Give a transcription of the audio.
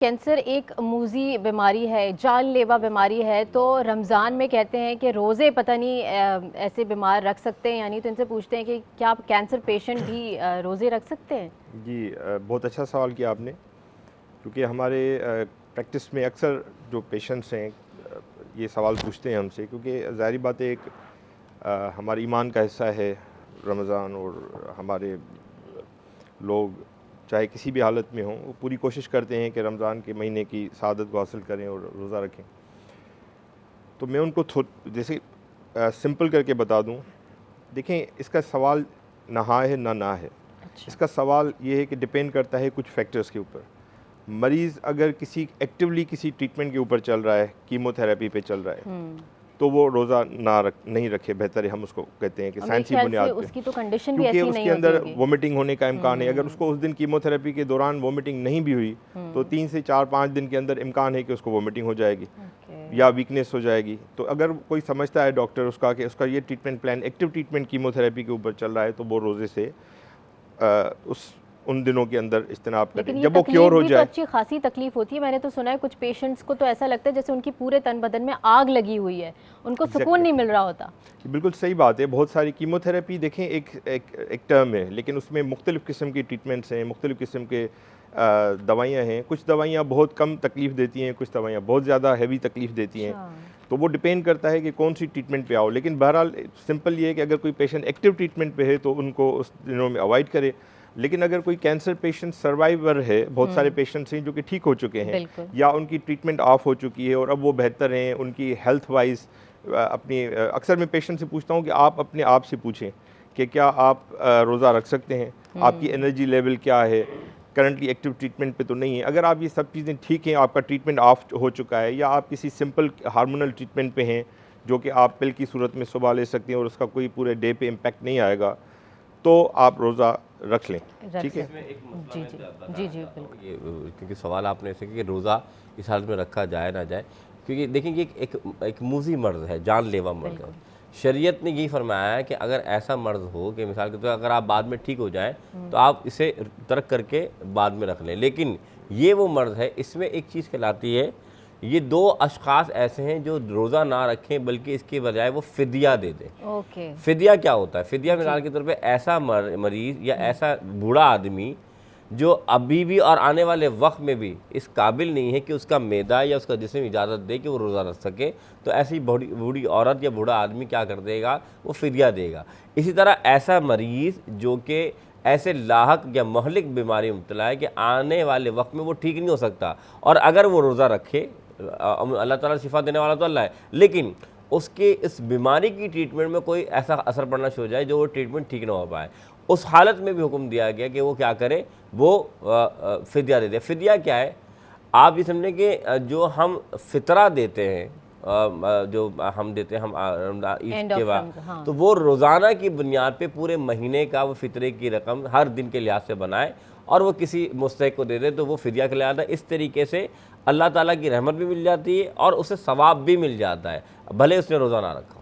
Cancer एक मूजी बीमारी है, जानलेवा बीमारी है। तो रमज़ान में कहते हैं कि रोज़े पता नहीं ऐसे बीमार रख सकते हैं, यानी तो इनसे पूछते हैं कि क्या कैंसर पेशेंट भी रोज़े रख सकते हैं? जी बहुत अच्छा सवाल किया आपने, क्योंकि हमारे प्रैक्टिस में अक्सर जो पेशेंट्स हैं ये सवाल पूछते हैं हमसे, क्योंकि ज़ाहिर बात है एक हमारे ईमान का हिस्सा है रमज़ान। और हमारे लोग चाहे किसी भी हालत में हों, वो पूरी कोशिश करते हैं कि रमज़ान के महीने की सआदत को हासिल करें और रोज़ा रखें। तो मैं उनको जैसे सिंपल करके बता दूं। देखें, इसका सवाल ना हाँ है ना है। अच्छा। इसका सवाल ये है कि डिपेंड करता है कुछ फैक्टर्स के ऊपर। मरीज़ अगर किसी एक्टिवली किसी ट्रीटमेंट के ऊपर चल रहा है, कीमोथेरेपी पे चल रहा है, तो वो रोज़ा नहीं रखे, बेहतर है, हम उसको कहते हैं कि साइंसी बुनियाद पे, उसकी तो कंडीशन भी क्योंकि ऐसी नहीं उसके होती अंदर होगी। वोमिटिंग होने का इम्कान है। अगर उसको उस दिन कीमोथेरेपी के दौरान वोमिटिंग नहीं भी हुई तो 3 से 4-5 दिन के अंदर इम्कान है कि उसको वोमिटिंग हो जाएगी या वीकनेस हो जाएगी। तो अगर कोई समझता है डॉक्टर उसका कि उसका ये treatment plan active treatment chemotherapy के ऊपर चल रहा है, तो वो रोज़े से उन दिनों के अंदर इज्तनाब करें जब वो क्योर हो भी जाए। तो अच्छी खासी तकलीफ होती है। मैंने तो सुना है कुछ पेशेंट्स को तो ऐसा लगता है जैसे उनकी पूरे तन बदन में आग लगी हुई है, उनको सुकून नहीं मिल रहा होता। बिल्कुल सही बात है। बहुत सारी कीमोथेरेपी देखें एक टर्म है, लेकिन उसमें मुख्तलिफ़ किस्म की ट्रीटमेंट्स हैं, मुख्तलिफ़ किस्म के दवाइयाँ हैं। कुछ दवाइयाँ बहुत कम तकलीफ़ देती हैं, कुछ दवाइयाँ बहुत ज़्यादा हैवी तकलीफ़ देती हैं। तो वो डिपेंड करता है कि कौन सी ट्रीटमेंट पे आओ। लेकिन बहरहाल सिंपल ये है कि अगर कोई पेशेंट एक्टिव ट्रीटमेंट पे है तो उनको उस दिनों में अवॉइड करे। लेकिन अगर कोई कैंसर पेशेंट सर्वाइवर है, बहुत सारे पेशेंट्स हैं जो कि ठीक हो चुके हैं या उनकी ट्रीटमेंट ऑफ हो चुकी है और अब वो बेहतर हैं, उनकी हेल्थ वाइज अपनी अक्सर मैं पेशेंट से पूछता हूँ कि आप अपने आप से पूछें कि क्या आप रोज़ा रख सकते हैं, आपकी एनर्जी लेवल क्या है, करंटली एक्टिव ट्रीटमेंट पे तो नहीं है। अगर आप ये सब चीज़ें ठीक हैं, आपका ट्रीटमेंट ऑफ हो चुका है या आप किसी सिंपल हार्मोनल ट्रीटमेंट पे हैं जो कि आप पिल की सूरत में सुबह ले सकते हैं और उसका कोई पूरे डे पे इम्पैक्ट नहीं आएगा, तो आप रोज़ा रख लें। ठीक है जी जी जी जी बिल्कुल। ये क्योंकि सवाल आपने ऐसे कि रोज़ा इस हालत में रखा जाए ना जाए, क्योंकि देखिए ये एक मूजी मर्ज़ है, जानलेवा मर्ज़ है। शरीयत ने यही फरमाया है कि अगर ऐसा मर्ज़ हो कि मिसाल के तौर पर अगर आप बाद में ठीक हो जाएं तो आप इसे तर्क करके बाद में रख लें। लेकिन ये वो मर्ज़ है, इसमें एक चीज़ कहलाती है, ये 2 अशख़ास ऐसे हैं जो रोज़ा ना रखें बल्कि इसके बजाय वो फ़िदिया दे दें। ओके। फ़िदिया क्या होता है? फ़िदिया मिसाल के तौर पे ऐसा मरीज़ या ऐसा बूढ़ा आदमी जो अभी भी और आने वाले वक्त में भी इस काबिल नहीं है कि उसका मैदा या उसका जिस्म इजाज़त दे कि वो रोज़ा रख सके, तो ऐसी बूढ़ी औरत या बूढ़ा आदमी क्या कर देगा? वो फ़िदिया देगा। इसी तरह ऐसा मरीज़ जो कि ऐसे लाहक या महलिक बीमारी में मुब्तला है कि आने वाले वक्त में वो ठीक नहीं हो सकता, और अगर वो रोज़ा रखे, अल्लाह ताला शिफा देने वाला तो अल्लाह है, लेकिन उसके इस बीमारी की ट्रीटमेंट में कोई ऐसा असर पड़ना शुरू हो जाए जो वो ट्रीटमेंट ठीक ना हो पाए, उस हालत में भी हुक्म दिया गया कि वो क्या करे, वो फ़िदिया दे दे। फ़िदिया क्या है? आप ये समझें कि जो हम फ़ितरा देते हैं, जो हम देते हैं, हम ईद के बाद, तो वो रोज़ाना की बुनियाद पे पूरे महीने का वो फ़ितरे की रकम हर दिन के लिहाज से बनाए और वो किसी मुस्तहिक को दे दे, तो वो फ़िदिया कहलाता है। इस तरीके से अल्लाह ताला की रहमत भी मिल जाती है और उसे सवाब भी मिल जाता है, भले उसने रोज़ा ना रखा।